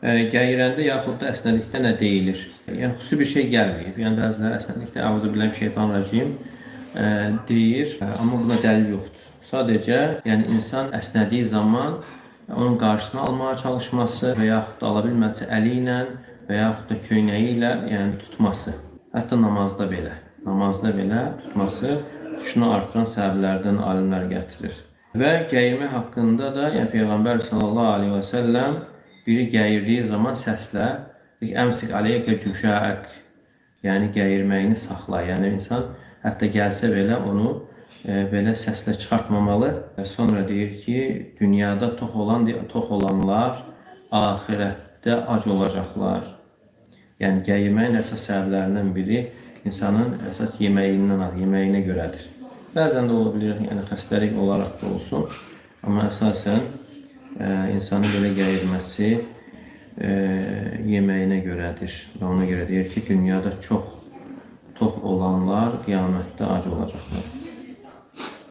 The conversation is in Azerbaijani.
Gəyirəndə yaxud da əsnədikdə nə deyilir? Yəni xüsusi bir şey gəlməyib. Yəni bəziləri əsnədikdə "Əuzu billahi şeytanirracim" deyir, amma buna dəlil yoxdur. Sadəcə, yəni insan əsnədiyi zaman onun qarşısını almağa çalışması və yaxud da ala bilməsə əli ilə və yaxud da köynəyi ilə yəni tutması. Hətta namazda belə tutması xuşunu artıran səbəblərdən alimlər gətirir. Və gəyirmə haqqında da yəni Peyğəmbər sallallahu aleyhi və səlləm biri gəyirdiyi zaman səslə "Əmsik aleykə cüşəək", yəni gəyirməyini saxla. Yəni insan hətta gəlsə belə onu belə səslə çıxartmamalı. Sonra deyir ki, dünyada tox olanlar axirətdə ac olacaqlar. Yəni gəyirməyin əsas səbəblərindən biri insanın əsas yeməyinə görədir. Bəzən də ola bilir, yəni xəstəlik olaraq da olsun. Amma əsasən insanın belə gəyirməsi yeməyinə görədir. Və ona görə deyir ki, dünyada çox tox olanlar qiyamətdə ac olacaqlar.